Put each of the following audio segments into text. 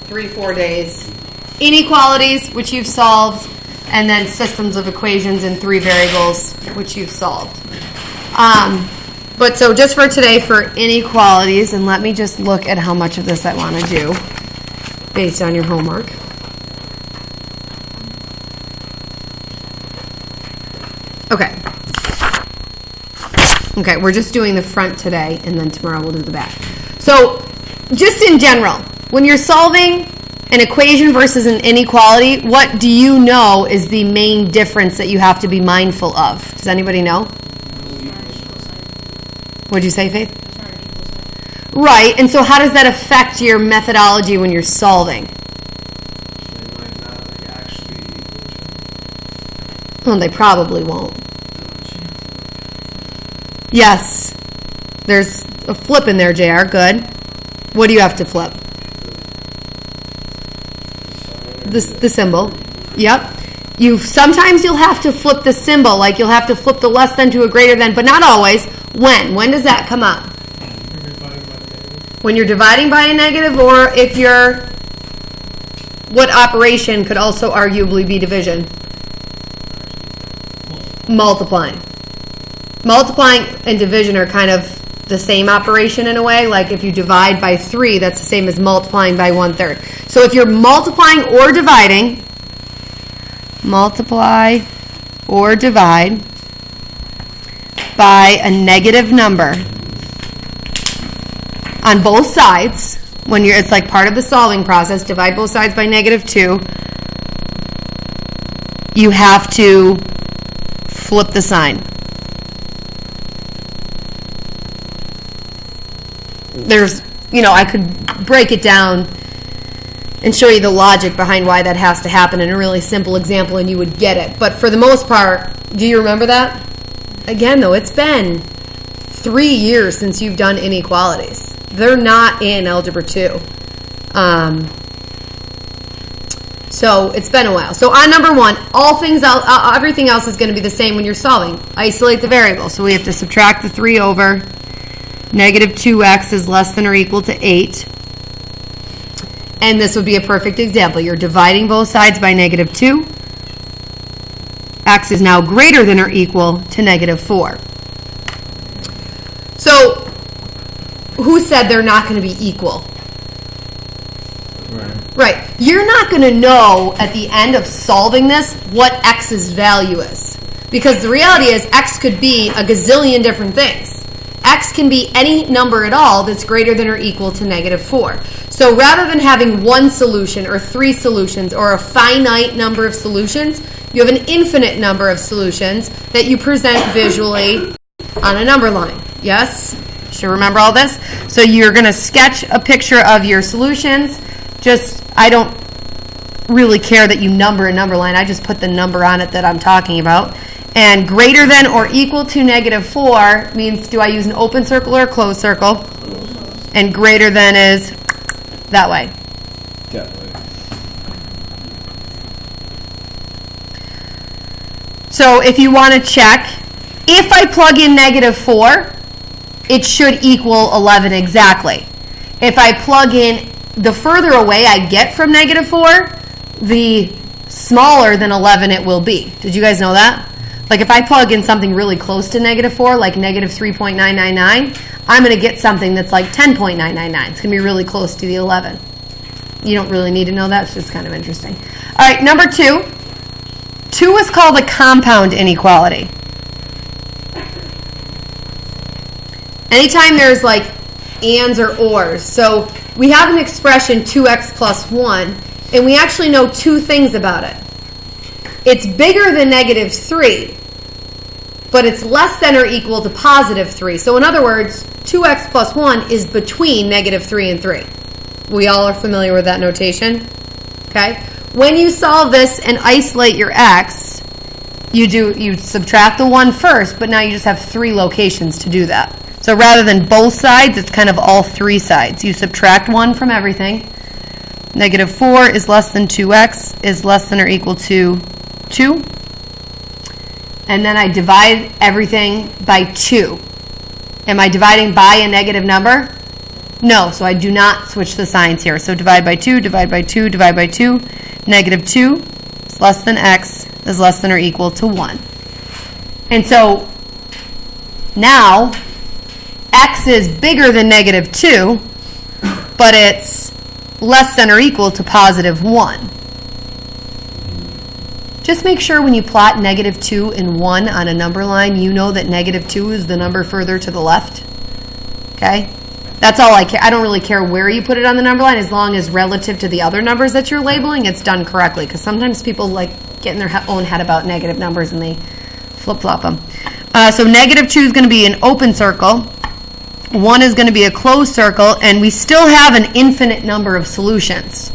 3-4 days. Inequalities, which you've solved, and then systems of equations in 3 variables, which you've solved. But so just for today, for inequalities, and let me just look at how much of this I want to do based on your homework. Okay. Okay, we're just doing the front today, and then tomorrow we'll do the back. So just in general, when you're solving an equation versus an inequality, what do you know is the main difference that you have to be mindful of? Does anybody know? What'd you say, Faith? Right, and so how does that affect your methodology when you're solving? Well, they probably won't. Yes. There's a flip in there, JR. Good. What do you have to flip? The symbol. Yep. Sometimes you'll have to flip the symbol, like you'll have to flip the less than to a greater than, but not always. When? When does that come up? When you're dividing by a negative, or if you're, what operation could also arguably be division? Multiplying. Multiplying and division are kind of the same operation in a way. Like if you divide by 3, that's the same as multiplying by 1/3. So if you're multiplying or dividing, multiply or divide by a negative number on both sides, when it's like part of the solving process, divide both sides by -2, you have to flip the sign. There's, I could break it down and show you the logic behind why that has to happen in a really simple example, and you would get it. But for the most part, do you remember that? Again, though, it's been 3 years since you've done inequalities. They're not in Algebra 2. So it's been a while. So on number 1, everything else is going to be the same when you're solving. Isolate the variable. So we have to subtract the 3 over. -2x is less than or equal to 8. And this would be a perfect example. You're dividing both sides by -2. X is now greater than or equal to -4. So who said they're not going to be equal? Right. You're not going to know at the end of solving this what x's value is. Because the reality is x could be a gazillion different things. X can be any number at all that's greater than or equal to -4. So rather than having one solution or 3 solutions or a finite number of solutions, you have an infinite number of solutions that you present visually on a number line. Yes? Should remember all this? So you're going to sketch a picture of your solutions. I don't really care that you number a number line. I just put the number on it that I'm talking about. And greater than or equal to -4 means, do I use an open circle or a closed circle? And greater than is that way. That way. So if you want to check, if I plug in -4, it should equal 11 exactly. If I plug in, the further away I get from -4, the smaller than 11 it will be. Did you guys know that? Like if I plug in something really close to -4, like -3.999, I'm going to get something that's like 10.999. It's going to be really close to the 11. You don't really need to know that. It's just kind of interesting. All right, number 2. 2 is called a compound inequality. Anytime there's like ands or ors. So we have an expression 2x plus 1, and we actually know 2 things about it. It's bigger than -3, but it's less than or equal to +3. So in other words, 2x plus 1 is between -3 and 3. We all are familiar with that notation? Okay? When you solve this and isolate your x, you subtract the 1 first, but now you just have 3 locations to do that. So rather than both sides, it's kind of all 3 sides. You subtract 1 from everything. -4 is less than 2x is less than or equal to 2. And then I divide everything by 2. Am I dividing by a negative number? No, so I do not switch the signs here. So divide by 2, divide by 2, divide by 2. Negative 2 is less than x is less than or equal to 1. And so now x is bigger than negative 2, but it's less than or equal to positive 1. Just make sure when you plot negative 2 and 1 on a number line, you know that negative 2 is the number further to the left. Okay? That's all I care. I don't really care where you put it on the number line, as long as relative to the other numbers that you're labeling, it's done correctly. Because sometimes people like get in their own head about negative numbers and they flip-flop them. So negative 2 is going to be an open circle. 1 is going to be a closed circle. And we still have an infinite number of solutions.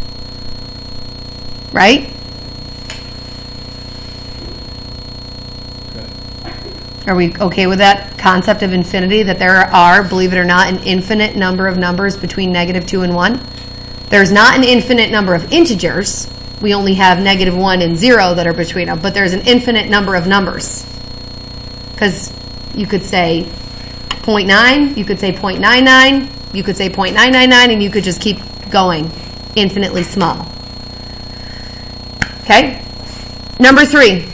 Right? Are we okay with that concept of infinity, that there are, believe it or not, an infinite number of numbers between negative 2 and 1? There's not an infinite number of integers. We only have negative 1 and 0 that are between them, but there's an infinite number of numbers. Because you could say 0.9, you could say 0.99, you could say 0.999, and you could just keep going, infinitely small. Okay? Number 3.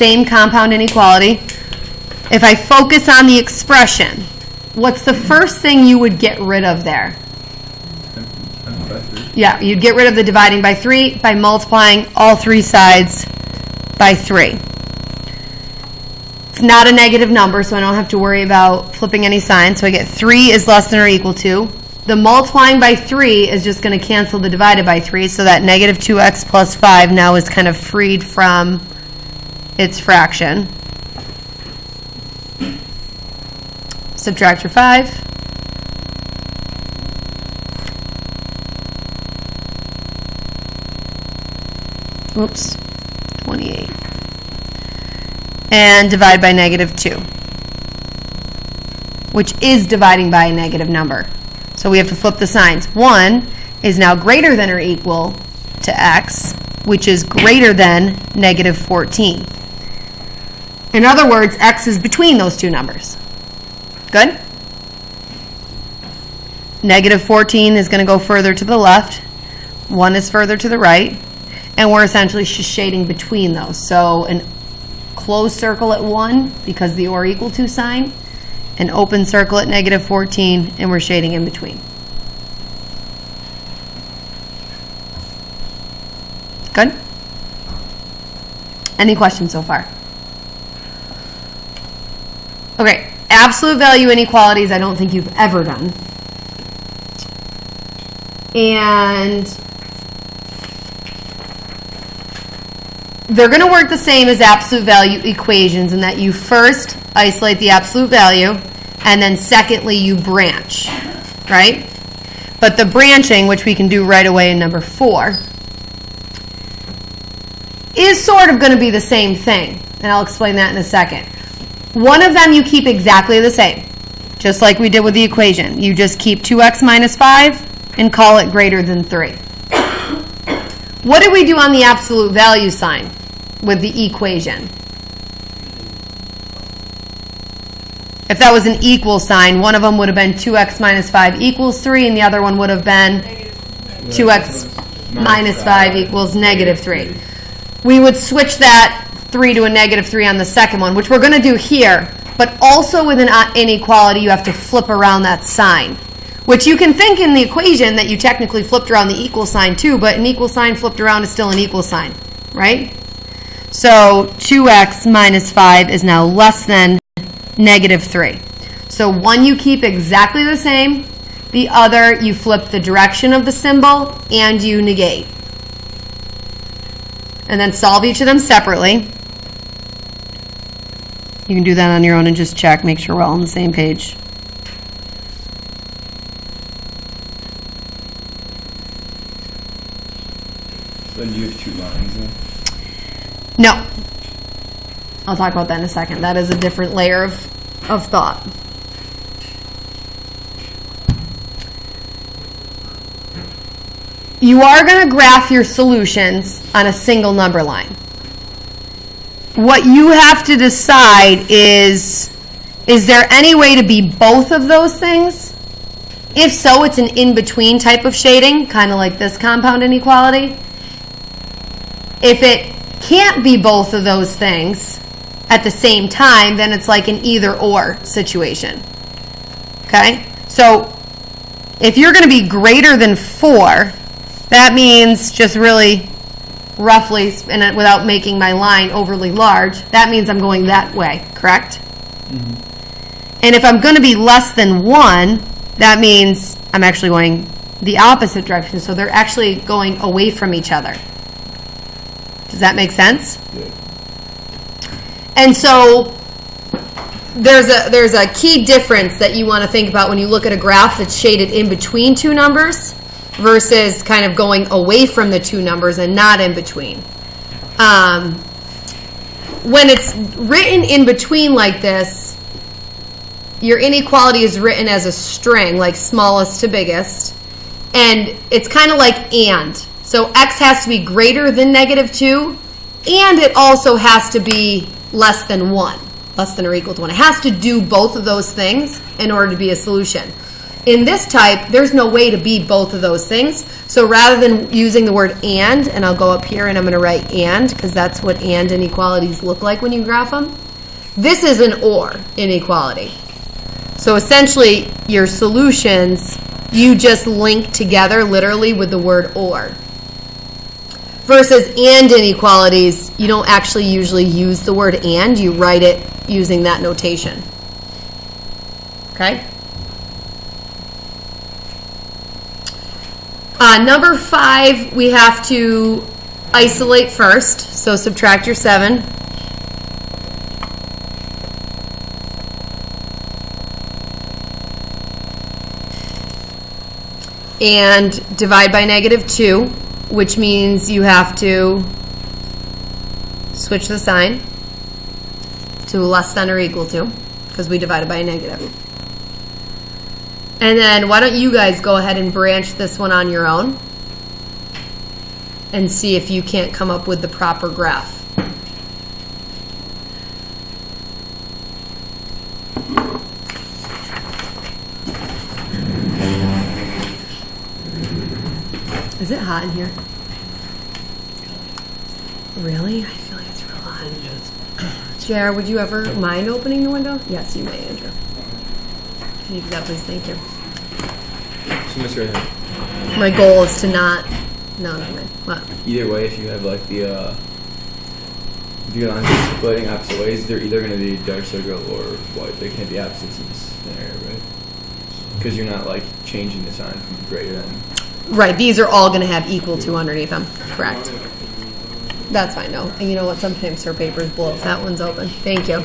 Same compound inequality. If I focus on the expression, what's the first thing you would get rid of there? Yeah, you'd get rid of the dividing by 3 by multiplying all 3 sides by 3. It's not a negative number, so I don't have to worry about flipping any signs. So I get 3 is less than or equal to. The multiplying by 3 is just going to cancel the divided by 3, so that negative 2x plus 5 now is kind of freed from its fraction. Subtract your 5. Oops, 28. And divide by negative 2, which is dividing by a negative number. So we have to flip the signs. 1 is now greater than or equal to x, which is greater than negative 14. In other words, x is between those two numbers. Good? Negative 14 is going to go further to the left. 1 is further to the right. And we're essentially just shading between those. So an closed circle at 1 because the or equal to sign. An open circle at negative 14, and we're shading in between. Good? Any questions so far? Okay, absolute value inequalities I don't think you've ever done. And they're going to work the same as absolute value equations in that you first isolate the absolute value, and then secondly you branch, right? But the branching, which we can do right away in number 4, is sort of going to be the same thing, and I'll explain that in a second. One of them you keep exactly the same, just like we did with the equation. You just keep 2x minus 5 and call it greater than 3. What did we do on the absolute value sign with the equation? If that was an equal sign, one of them would have been 2x minus 5 equals 3, and the other one would have been 2x minus 5 equals negative 3. We would switch that 3 to a negative 3 on the second one, which we're going to do here. But also with an inequality, you have to flip around that sign, which you can think in the equation that you technically flipped around the equal sign too, but an equal sign flipped around is still an equal sign, right? So 2x minus 5 is now less than negative 3. So one you keep exactly the same, the other you flip the direction of the symbol and you negate. And then solve each of them separately. You can do that on your own and just check, make sure we're all on the same page. So do you have 2 lines then? No. I'll talk about that in a second. That is a different layer of thought. You are going to graph your solutions on a single number line. What you have to decide is Is there any way to be both of those things? If so, it's an in-between type of shading, kind of like this compound inequality. If it can't be both of those things at the same time, then it's like an either-or situation. Okay? So if you're going to be greater than 4, that means, just really roughly, and without making my line overly large, that means I'm going that way, correct? Mm-hmm. And if I'm going to be less than 1, that means I'm actually going the opposite direction. So they're actually going away from each other. Does that make sense? Yeah. And so there's a key difference that you want to think about when you look at a graph that's shaded in between two numbers versus kind of going away from the two numbers and not in between. When it's written in between like this, your inequality is written as a string, like smallest to biggest, and it's kind of like and. So x has to be greater than -2, and it also has to be less than 1, less than or equal to 1. It has to do both of those things in order to be a solution. In this type, there's no way to be both of those things. So rather than using the word and I'll go up here and I'm going to write and, because that's what and inequalities look like when you graph them. This is an or inequality. So essentially, your solutions, you just link together literally with the word or. Versus and inequalities, you don't actually usually use the word and, you write it using that notation. Okay? Number 5, we have to isolate first. So subtract your 7. And divide by -2, which means you have to switch the sign to less than or equal to, because we divided by a negative. And then why don't you guys go ahead and branch this one on your own and see if you can't come up with the proper graph. Is it hot in here? Really? I feel like it's real hot. JR, would you ever mind opening the window? Yes, you may, Andrew. Can you do that, please? Thank you. So, Mr. Ahern, My goal is to not... No, no, no. What? either way, if you have like the if you lines splitting opposite ways, they're either going to be dark circle or white. They can't be opposites in this scenario, right? Because you're not like changing the sign from greater than. Right, these are all going to have equal to underneath them. Correct. That's fine, no. And you know what? Sometimes her papers blow if that one's open. Thank you.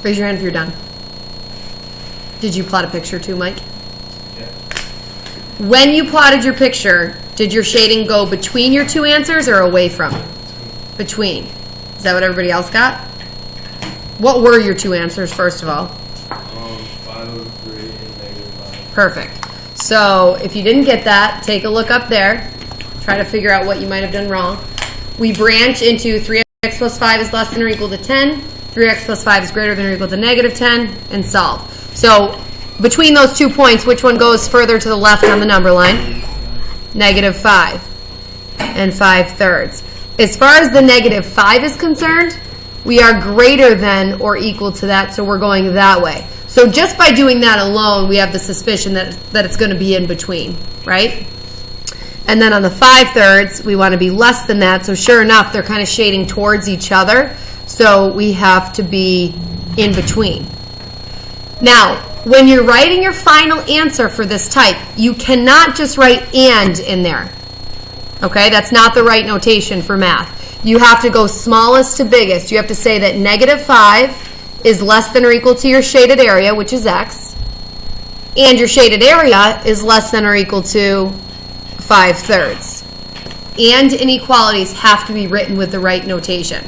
Raise your hand if you're done. Did you plot a picture too, Mike? Yeah. When you plotted your picture, did your shading go between your two answers or away from? Between. Is that what everybody else got? What were your two answers, first of all? 503 and -5. Perfect. So if you didn't get that, take a look up there. Try to figure out what you might have done wrong. We branch into 3x plus 5 is less than or equal to 10. 3x plus 5 is greater than or equal to -10, and solve. So between those 2 points, which one goes further to the left on the number line? -5 and 5/3. As far as the -5 is concerned, we are greater than or equal to that, so we're going that way. So just by doing that alone, we have the suspicion that it's going to be in between, right? And then on the 5/3, we want to be less than that, so sure enough, they're kind of shading towards each other. So we have to be in between. Now, when you're writing your final answer for this type, you cannot just write and in there. Okay, that's not the right notation for math. You have to go smallest to biggest. You have to say that -5 is less than or equal to your shaded area, which is x. and your shaded area is less than or equal to 5/3. And inequalities have to be written with the right notation.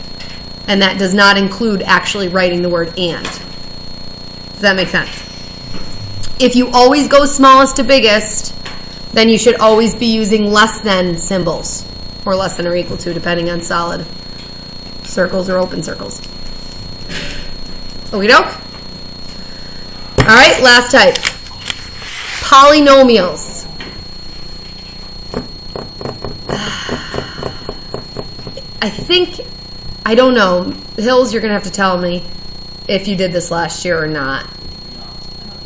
And that does not include actually writing the word and. Does that make sense? If you always go smallest to biggest, then you should always be using less than symbols, or less than or equal to, depending on solid circles or open circles. Okey doke? All right, last type. Polynomials. I don't know. Hills, you're going to have to tell me if you did this last year or not.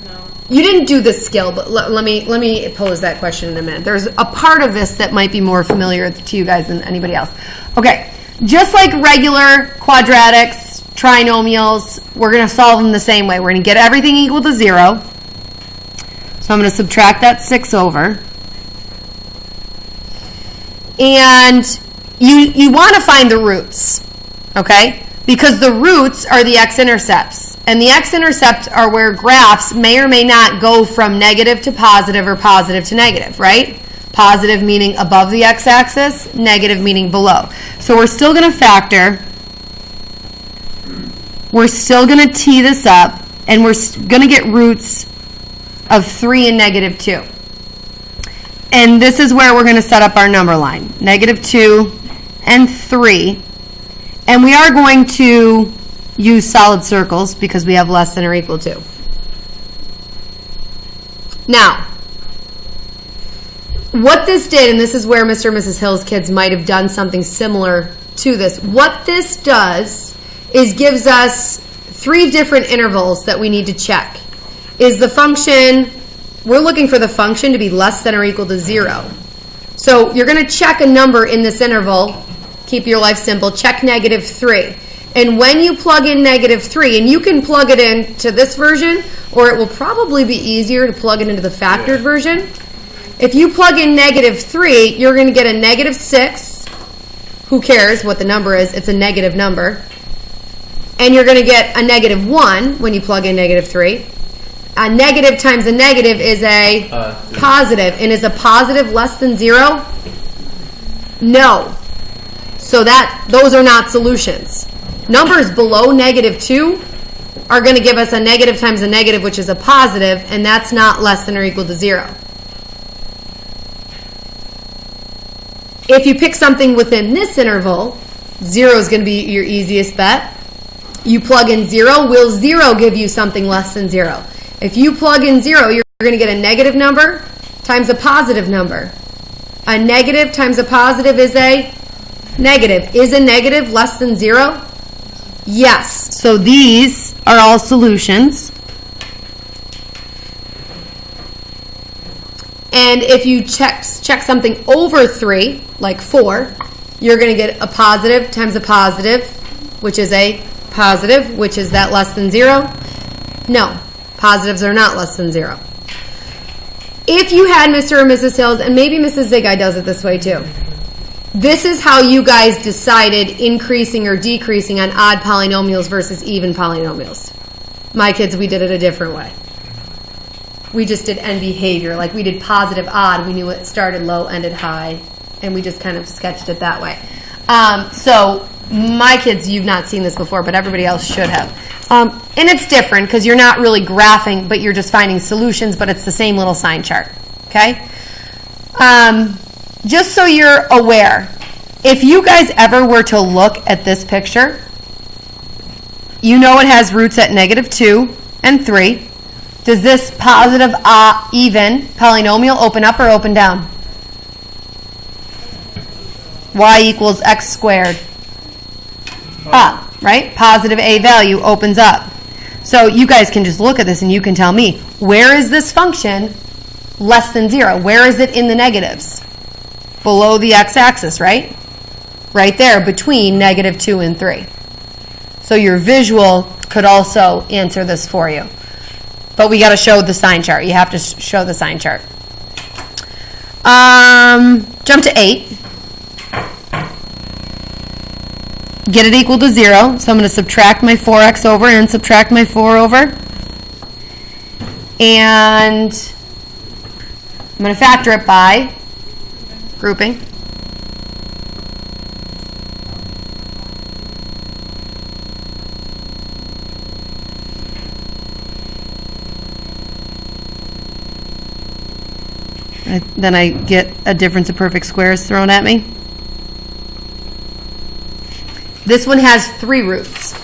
No. You didn't do this skill, but let me pose that question in a minute. There's a part of this that might be more familiar to you guys than anybody else. Okay, just like regular quadratics, trinomials, we're going to solve them the same way. We're going to get everything equal to 0. So I'm going to subtract that 6 over. And you want to find the roots, okay? Because the roots are the x-intercepts. And the x-intercepts are where graphs may or may not go from negative to positive or positive to negative, right? Positive meaning above the x-axis, negative meaning below. So we're still going to factor. We're still going to tee this up. And we're going to get roots of 3 and negative 2. And this is where we're going to set up our number line. Negative 2 and 3. And we are going to use solid circles because we have less than or equal to. Now, what this did, and this is where Mr. and Mrs. Hill's kids might have done something similar to this. What this does is gives us 3 different intervals that we need to check. Is the function, we're looking for the function to be less than or equal to 0. So you're going to check a number in this interval. Keep your life simple. Check negative 3. And when you plug in negative 3, and you can plug it into this version, or it will probably be easier to plug it into the factored version. If you plug in negative 3, you're going to get a negative 6. Who cares what the number is? It's a negative number. And you're going to get a negative 1 when you plug in negative 3. A negative times a negative is a positive. And is a positive less than 0? No. So those are not solutions. Numbers below negative 2 are going to give us a negative times a negative, which is a positive, and that's not less than or equal to 0. If you pick something within this interval, 0 is going to be your easiest bet. You plug in 0, will 0 give you something less than 0? If you plug in 0, you're going to get a negative number times a positive number. A negative times a positive is a negative. Is a negative less than 0? Yes. So these are all solutions. And if you check something over 3, like 4, you're going to get a positive times a positive, which is a positive, which is that less than 0? No. Positives are not less than 0. If you had Mr. or Mrs. Hills, and maybe Mrs. Ziggy does it this way too, this is how you guys decided increasing or decreasing on odd polynomials versus even polynomials. My kids, we did it a different way. We just did end behavior. Like we did positive odd. We knew it started low, ended high, and we just kind of sketched it that way. So my kids, you've not seen this before, but everybody else should have. And it's different because you're not really graphing, but you're just finding solutions, but it's the same little sign chart. Okay? Just so you're aware, if you guys ever were to look at this picture, you know it has roots at negative 2 and 3. Does this positive even polynomial open up or open down? Y equals x squared. Up, right? Positive a value opens up. So you guys can just look at this and you can tell me, where is this function less than 0? Where is it in the negatives? Below the x-axis, right? Right there between negative 2 and 3. So your visual could also answer this for you. But we got to show the sign chart. You have to show the sign chart. Jump to 8. Get it equal to 0. So I'm going to subtract my 4x over and subtract my 4 over. And I'm going to factor it by grouping. Then I get a difference of perfect squares thrown at me. This one has 3 roots.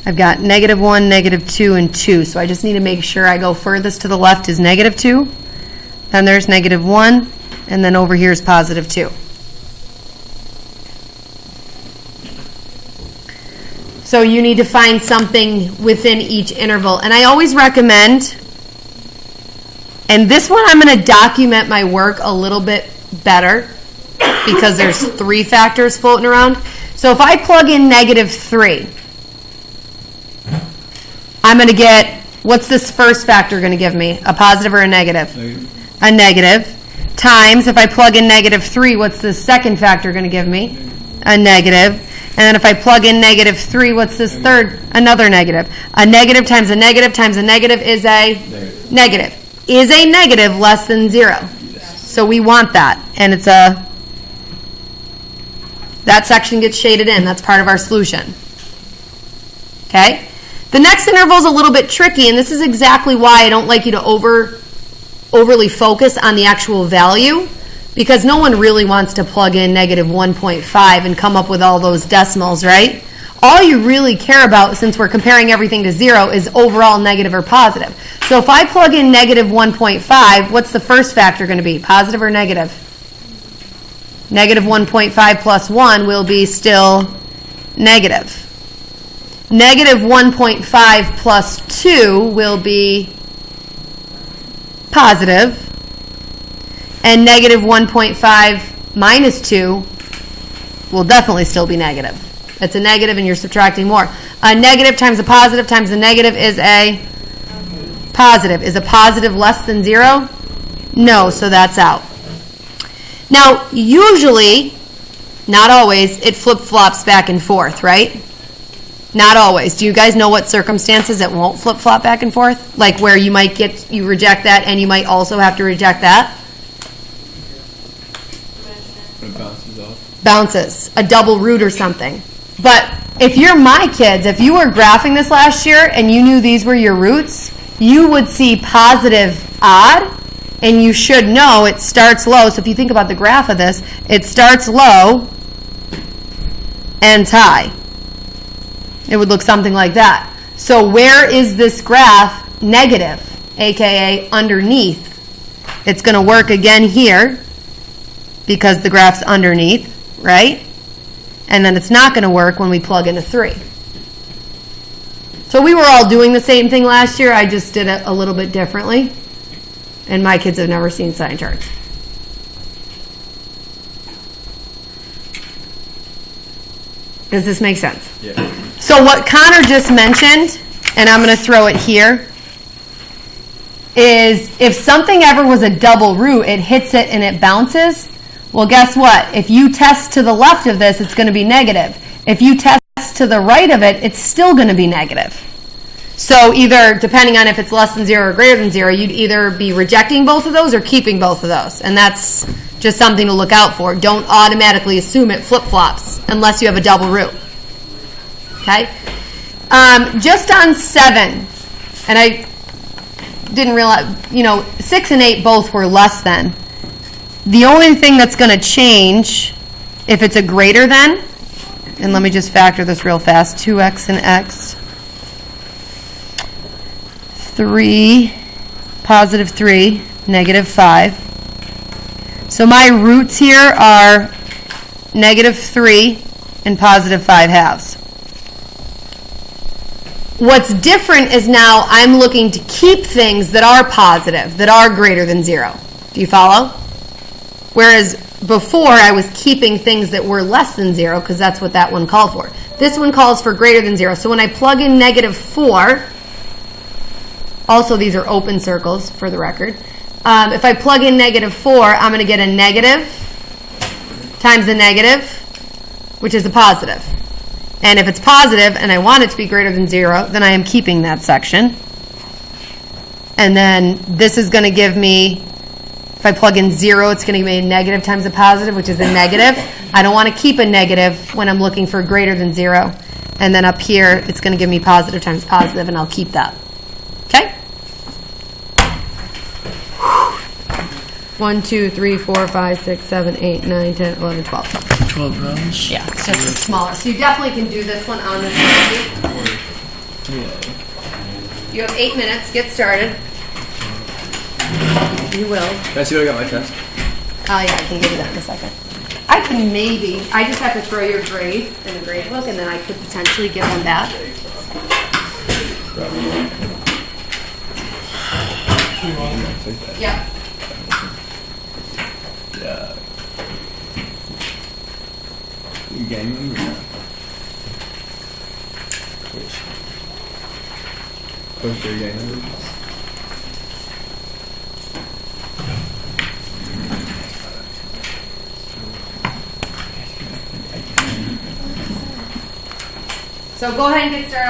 I've got -1, -2, and 2. So I just need to make sure I go furthest to the left is -2. Then there's -1. And then over here is +2. So you need to find something within each interval. And I always recommend, and this one I'm going to document my work a little bit better because there's 3 factors floating around. So if I plug in -3, I'm going to get, what's this first factor going to give me? A positive or a negative? Negative. A negative. Times, if I plug in -3, what's the second factor going to give me? A negative. And then if I plug in -3, what's this third? Another negative. A negative times a negative times a negative is a negative. Is a negative less than 0? Yes. So we want that. And it's that section gets shaded in. That's part of our solution. Okay? The next interval is a little bit tricky, and this is exactly why I don't like you to overly focus on the actual value, because no one really wants to plug in -1.5 and come up with all those decimals, right? All you really care about, since we're comparing everything to 0, is overall negative or positive. So if I plug in -1.5, what's the first factor going to be? Positive or negative? -1.5 plus 1 will be still negative. -1.5 plus 2 will be positive. And -1.5 minus 2 will definitely still be negative. It's a negative and you're subtracting more. A negative times a positive times a negative is a positive. Is a positive less than 0? No, so that's out. Now, usually, not always, it flip-flops back and forth, right? Not always. Do you guys know what circumstances it won't flip-flop back and forth? Like where you might you reject that and you might also have to reject that? It bounces off. Bounces. A double root or something. But if you're my kids, if you were graphing this last year and you knew these were your roots, you would see positive odd, and you should know it starts low. So if you think about the graph of this, it starts low, ends high. It would look something like that. So where is this graph negative, aka underneath? It's going to work again here because the graph's underneath, right? And then it's not going to work when we plug in a 3. So we were all doing the same thing last year. I just did it a little bit differently. And my kids have never seen sign charts. Does this make sense? Yeah. So what Connor just mentioned, and I'm going to throw it here, is if something ever was a double root, it hits it and it bounces. Well, guess what? If you test to the left of this, it's going to be negative. If you test to the right of it, it's still going to be negative. So either, depending on if it's less than 0 or greater than 0, you'd either be rejecting both of those or keeping both of those. And that's just something to look out for. Don't automatically assume it flip-flops unless you have a double root. Okay? Just on 7, and I didn't realize, 6 and 8 both were less than. The only thing that's going to change if it's a greater than, and let me just factor this real fast, 2x and x, 3, positive 3, negative 5. So my roots here are negative 3 and positive 5 halves. What's different is now I'm looking to keep things that are positive, that are greater than 0. Do you follow? Whereas before I was keeping things that were less than 0 because that's what that one called for. This one calls for greater than 0. So when I plug in negative 4, also these are open circles for the record. If I plug in negative 4, I'm going to get a negative times a negative, which is a positive. And if it's positive and I want it to be greater than 0, then I am keeping that section. And then this is going to give me, if I plug in 0, it's going to give me a negative times a positive, which is a negative. I don't want to keep a negative when I'm looking for greater than 0. And then up here, it's going to give me positive times positive, and I'll keep that. Okay? 1, 2, 3, 4, 5, 6, 7, 8, 9, 10, 11, 12. 12 rounds. Yeah, it's just smaller. So you definitely can do this one on this worksheet. You have 8 minutes. Get started. You will. Can I see what I got on my test? Oh, yeah, I can give you that in a second. I can maybe. I just have to throw your grade in the grade book, and then I could potentially give one back. Yeah. Yeah. You game them or not? Coach, are you game them? So go ahead and get started.